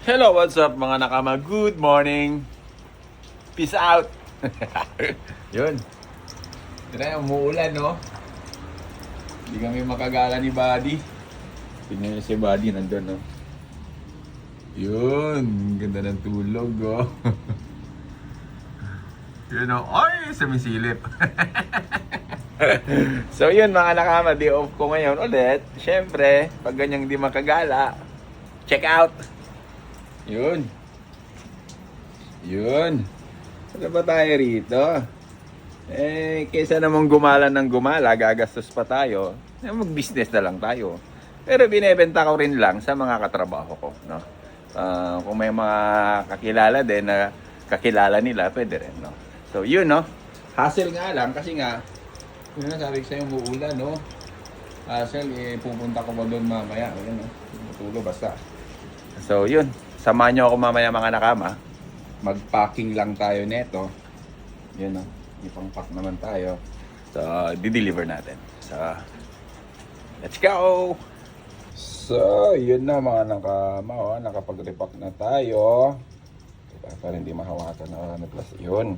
Hello, what's up mga nakama? Good morning. Peace out. Yun. Tira, umuulan, no? Hindi kami makagala ni Buddy. Tingnan niyo si Buddy, nandun, no? Yun. Ganda ng tulog, oh. Yun, oh. Ay, sumisilip. So, yun mga nakama. Day off ko ngayon ulit. Siyempre, pag ganyang di makagala, check out. Yun. Yun. Ano ba tayo rito? Kaysa namang gumala ng gumala, gagastos pa tayo, mag-business na lang tayo. Pero binebenta ko rin lang sa mga katrabaho ko, no? Kung may mga kakilala din na kakilala nila, pwede rin, no? So, yun, no? Hassle nga lang kasi nga, yun na, sabi ko sa'yo, umuulan, no? Hassle, pupunta ko pa doon mamaya. Ayun, no? Matulog basta. So, yun. Samahan nyo ako mamaya mga nakama. Mag-packing lang tayo neto. Yun, no? Ipang-pack naman tayo. So, di-deliver natin. So, let's go! So, yun na mga nakama. Oh, nakapag-repack na tayo. Para hindi mahawakan na plus yun.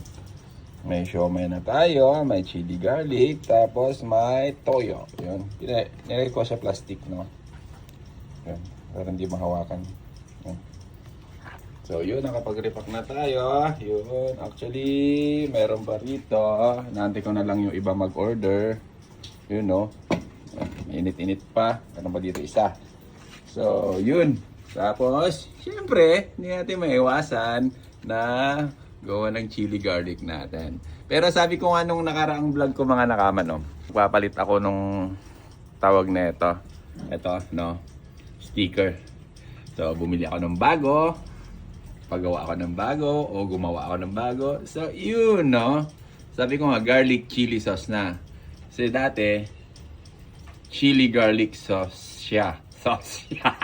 May siomai na tayo. May chili garlic. Tapos may toyo. Yun. Nilagay ko sa plastic, no? Yun. Para hindi mahawakan. Yun. So yun, nakapag-repack na tayo. Yun, actually, meron pa rito. Naantay ko na lang yung iba mag-order. Yun, no? Mainit-init pa. Meron pa dito isa. So, yun. Tapos, syempre, hindi natin maiwasan na gawa ng chili garlic natin. Pero sabi ko nga nung nakaraang vlog ko mga nakama, no? Papalit ako nung tawag na ito. Ito, no? Sticker. So, bumili ako ng bago. Paggawa ako ng bago o gumawa ako ng bago. So, yun, no? Sabi ko nga, garlic chili sauce na. Kasi dati, chili garlic sauce siya. Sauce siya.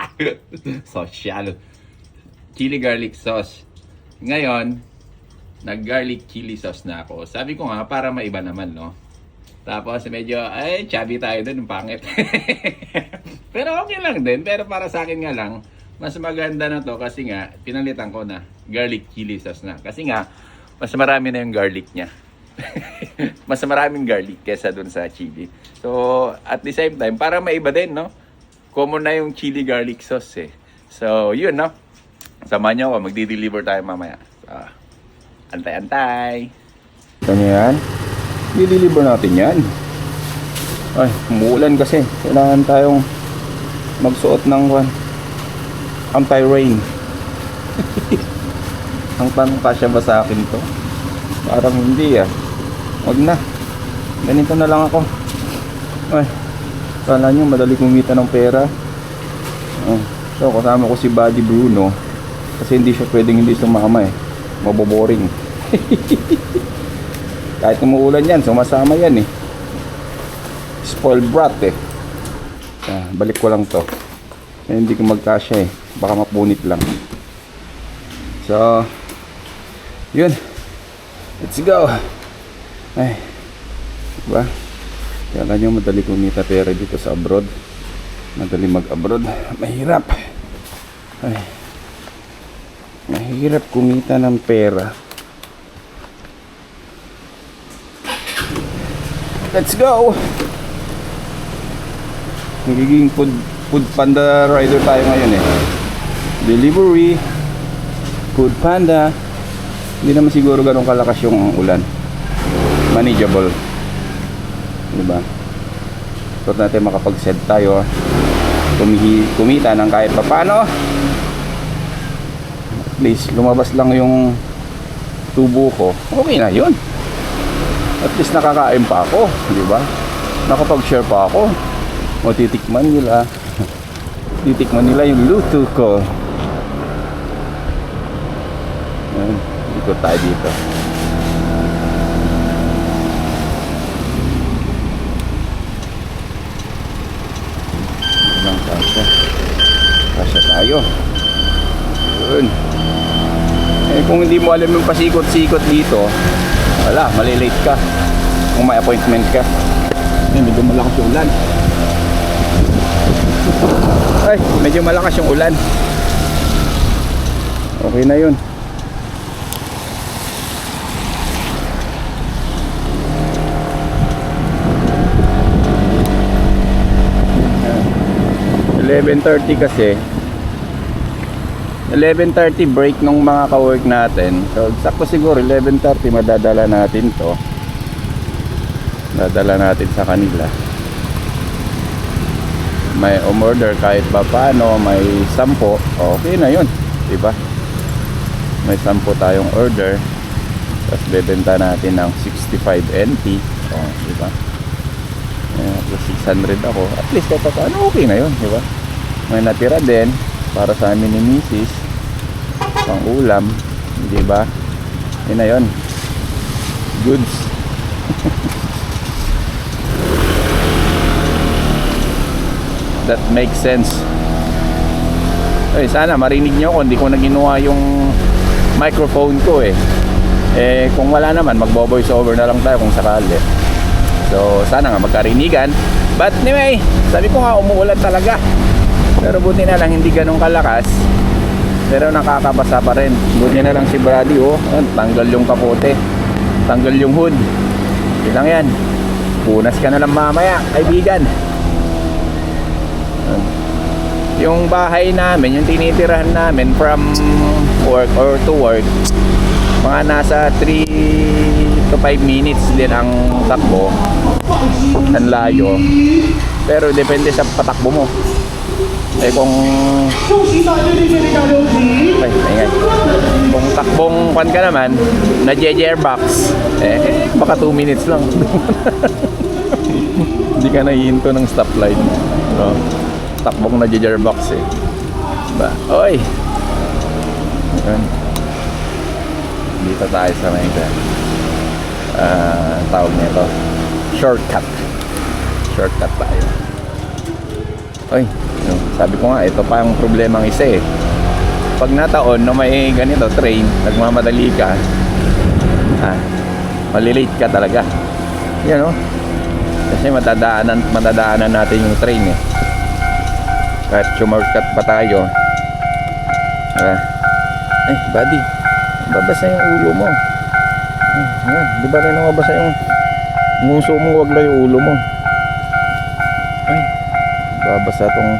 Sauce siya. Chili garlic sauce. Ngayon, nag-garlic chili sauce na ako. Sabi ko nga, para maiba naman, no? Tapos, medyo, chubby tayo dun, pangit. Pero okay lang din. Pero para sa akin nga lang, mas maganda na to kasi nga, pinalitan ko na garlic chili sauce na. Kasi nga, mas marami na yung garlic niya. Mas maraming garlic kesa dun sa chili. So, at the same time, para maiba din, no? Common na yung chili garlic sauce, eh. So, yun, no? Samahan nyo ako, magdi-deliver tayo mamaya. So, antay-antay. Ito nyo yan. I-deliver natin yan. Ay, umuulan kasi. Kailangan tayong magsuot ng anti-rain. Ang tanong, kasya ba sa akin to? Parang hindi, ah. Wag na. Ganito na lang ako. Ay, kala nyo madali kumita ng pera. So, kasama ko si Buddy Bruno. Kasi hindi siya pwedeng hindi sumama, eh. Maboboring. Kahit umuulan yan, sumasama yan, eh. Spoiled brat, eh. Balik ko lang to. Hindi ko magkasya, eh. Baka mapunit lang. So, yun. Let's go. Ay, diba? Kaya nyo madali kumita pera dito sa abroad. Madali mag-abroad. Mahirap. Ay, mahirap kumita ng pera. Let's go. Nagiging food panda rider tayo ngayon, eh. Delivery, food panda. Hindi naman siguro ganun kalakas yung ulan. Manageable, diba? So natin makapag-set tayo, kumita ng kahit papano. At least lumabas lang yung tubo ko, okay na yun. At least nakakain pa ako, diba? Nakapag-share pa ako. O titikman nila yung luto ko. Ikot tayo dito. Ito lang, kasya tayo. Yun. Kung hindi mo alam yung pasikot-sikot dito, wala, malilate ka kung may appointment ka. Medyo malakas yung ulan. Ay, medyo malakas yung ulan. Okay na yun. Yeah. 11:30 kasi. 11:30 break nung mga ka-work natin. So, sakto siguro 11:30 madadala natin to. Dadala natin sa kanila. May umorder kahit pa paano, may 10, okay na yun, diba? May 10 tayong order, tapos bebenta natin ng 65 NT, diba? Plus 600 ako, at least kahit pa paano, okay na yun, diba? May natira din para sa amin ni Mrs. pang ulam, diba? Yun na yun, goods. That makes sense. Sana marinig nyo kung hindi ko na ginawa yung microphone ko kung wala naman magbo-voice over na lang tayo kung sakali. So sana nga magkarinigan. But anyway, sabi ko nga umuulan talaga, pero buti na lang hindi ganun kalakas, pero nakakabasa pa rin. Buti na lang si Brady, tanggal yung kapote, tanggal yung hood. Ilang yan, punas ka na lang mamaya, kaibigan. Yung bahay namin, yung tinitirahan namin from work or to work, mga nasa 3 to 5 minutes din ang takbo. Ang layo. Pero depende sa patakbo mo. Kung kung takbong kwan ka naman na gearbox, baka 2 minutes lang. Hindi ka nahihinto ng stoplight, no? Takbong na gearbox ba? Oy! Ayan. Dito tayo sa may tawag nito, shortcut tayo. Oy, sabi ko nga, ito pa yung problema ng isa pag nataon na may ganito train, nagmamadali ka, malilate ka talaga. Yan kasi madadaanan natin yung train kahit shortcut pa tayo. Ay buddy, babasa yung ulo mo. Yan, di ba rin mabasa yung nguso mo, wag lang yung ulo mo. Ay, babasa tong,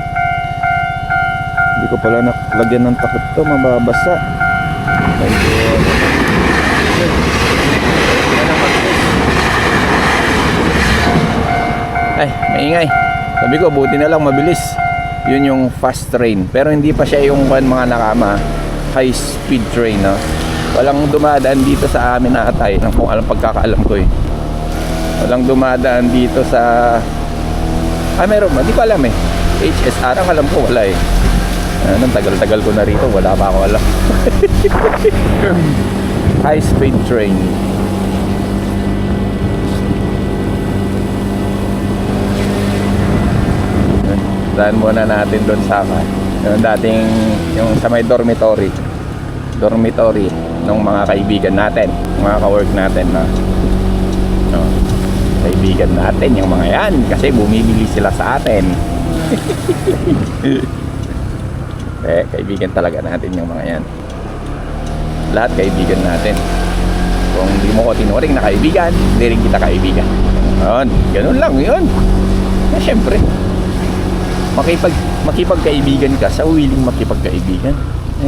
hindi ko pala naklagyan ng takip to, mababasa. Ay, ay, maingay. Sabi ko, buti na lang mabilis. Yun yung fast train. Pero hindi pa siya yung mga nakama high speed train, Walang dumadaan dito sa amin na atay, kung alam pagkakaalam ko Walang dumadaan dito sa meron ba? Hindi ko alam HSR ang alam ko, wala Anong tagal-tagal ko na rito, wala pa ako alam. High speed train. Daan muna natin doon sa yung dating, yung sa may dormitory ng mga kaibigan natin, mga ka-work natin kaibigan natin yung mga yan, kasi bumibili sila sa atin. Kaibigan talaga natin yung mga yan, lahat kaibigan natin. Kung hindi mo ko tinuring na kaibigan, hindi rin kita kaibigan. Ganun lang yun. Syempre makipagkaibigan ka sa willing makipagkaibigan.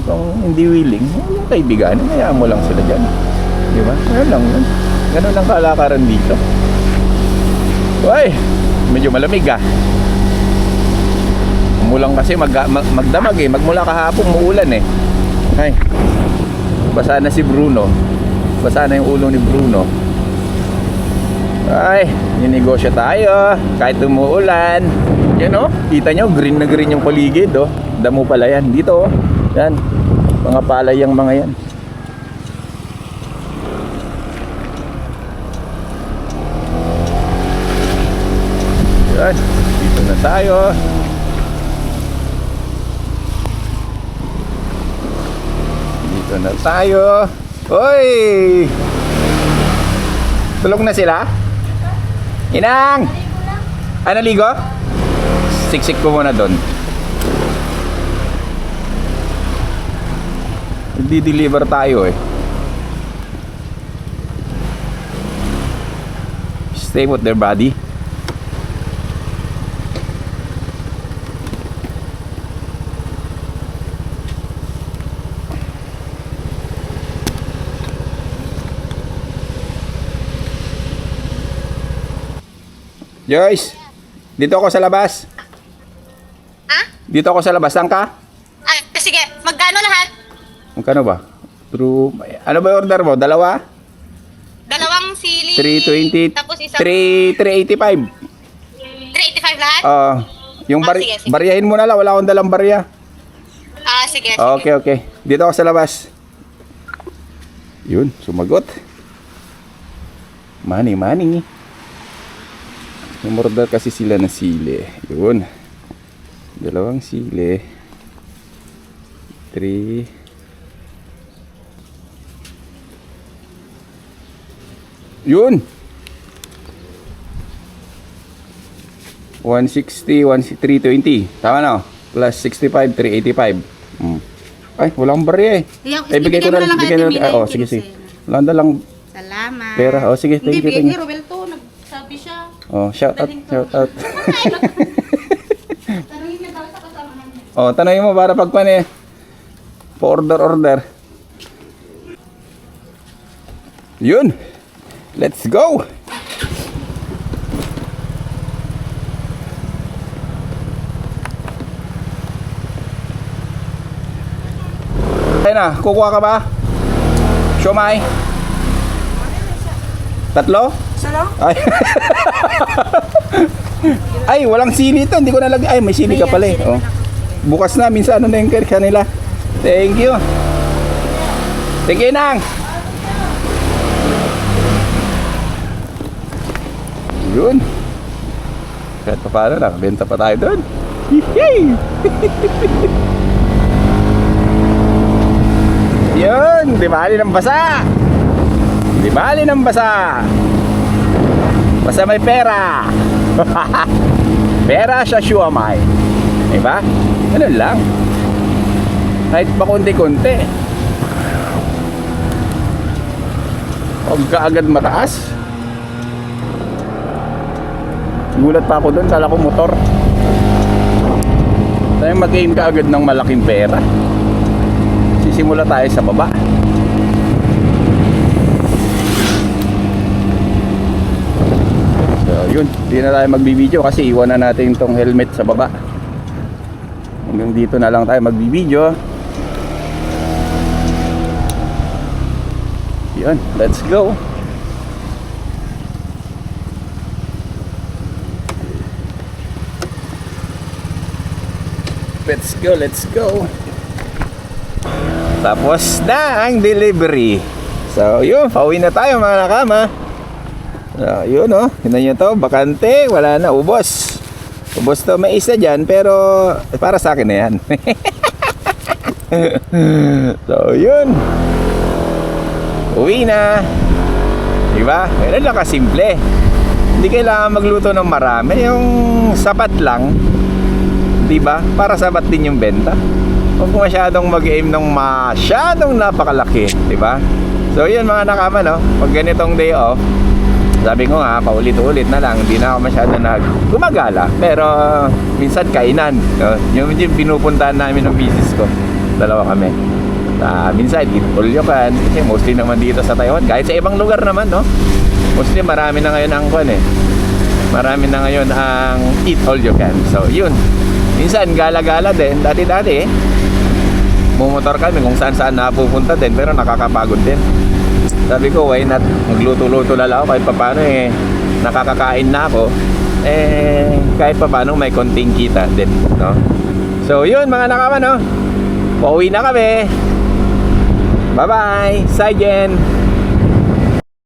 Kung hindi willing, yung kaibigan, hayaan mo lang sila dyan, di ba? Ganun lang kalakaran dito. Uy, medyo malamig umulan kasi magdamag magmula kahapon muulan Ay, basa na si Bruno, basa na yung ulo ni Bruno. Ay, ninegosyo tayo kahit umuulan. Yan kita nyo, green na green yung paligid damo pala yan dito yan, mga palay yung mga yan. Yan, dito na tayo. Dito na tayo. Hoy, tulog na sila? Inang! Naligo? Siksik ko muna doon. Di-deliver tayo eh. Stay put there, buddy. Joyce, dito ako sa labas. Ha? Dito ako sa labas. Saan ka? Ay, sige. Magkano lahat? Magkano ba? True. Ano ba yung order mo? Dalawa? Dalawang sili. 320. Tapos isang... 385. 385 lahat? Yung sige, sige. baryahin mo na lang. Wala akong dalang barya. Sige, sige. Okay, okay. Dito ako sa labas. Yun, sumagot. Money, money. Umorder kasi sila ng sili. Yun. Dalawang sili. 3. Yun. 160, 320. Tama na. Plus 65, 385. Ay, walang barya eh. Bigay ko na lang. Sige, sige. Wala na lang Salamat. pera. Sige, thank you. Hindi, bigay ni Roberto. Nagsabi siya. Shout out, shout out. Tanungin niya daw sa kasamahan niya. Tanongin mo para pagpan eh. Order. Yun. Let's go. Ayun na, kukuha ka ba? Siomay? Tatlo? Isa lang? Ay. Ay, walang sili ito. Hindi ko nalagay. Ay, may sili ka pala eh. Bukas na. Minsan ano na yung kanila. Thank you. Thank you, Nang. Yun. Kahit pa paano, nakabenta pa tayo doon. Yay! Yun. Di bali ng basa. Di bali ng basa. Basta may pera. Pera sa siomay. Diba? Ganun lang. Kahit pa konti-konti. Huwag ka agad mataas. Gulat pa ako doon. Kala ko motor. Tayo mag-aim ka agad ng malaking pera. Sisimula tayo sa baba. Yun, hindi na tayo magbibideo kasi iwan na natin itong helmet sa baba. Hanggang dito na lang tayo magbibideo. Yun, let's go. Let's go. Tapos na ang delivery. So yun, pauwi na tayo mga nakama. Yun tignan nyo to, bakante, wala na, ubos. Ubos to, may isa dyan, pero para sa akin na yan. So yun, uwi na. Diba? Ganun lang kasimple. Hindi kailangan magluto ng marami. Yung sapat lang, diba? Para sapat din yung benta. Huwag masyadong mag-aim ng masyadong napakalaki, diba? So yun mga nakama, pag ganitong day off, sabi ko nga, paulit-ulit na lang. Hindi na ako masyado gumagala. Pero minsan kainan. Yung pinupuntahan namin ng business ko. Dalawa kami. Minsan, eat all you can. Kasi mostly naman dito sa Taiwan. Kahit sa ibang lugar naman, mostly marami na ngayon ang marami na ngayon ang eat all you can. So, yun. Minsan, gala-gala din. Dati-dati, mumotor kami kung saan-saan napupunta din. Pero nakakapagod din. Sabi ko, why not magluto-luto na lang ako kahit paano nakakakain na ako. Kahit paano may konting kita din, So, yun mga nakama, pauwi na kami. Bye-bye. Saijen.